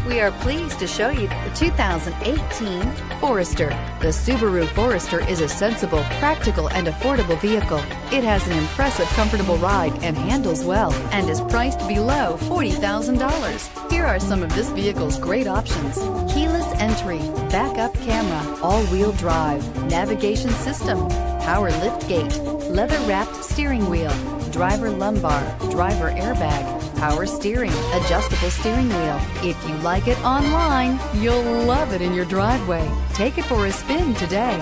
We are pleased to show you the 2018 Forester. The Subaru Forester is a sensible, practical, and affordable vehicle. It has an impressive, comfortable ride and handles well, and is priced below $40,000. Here are some of this vehicle's great options: keyless entry, backup camera, all-wheel drive, navigation system, power liftgate, leather-wrapped steering wheel, driver lumbar, driver airbag, power steering, adjustable steering wheel. If you like it online, you'll love it in your driveway. Take it for a spin today.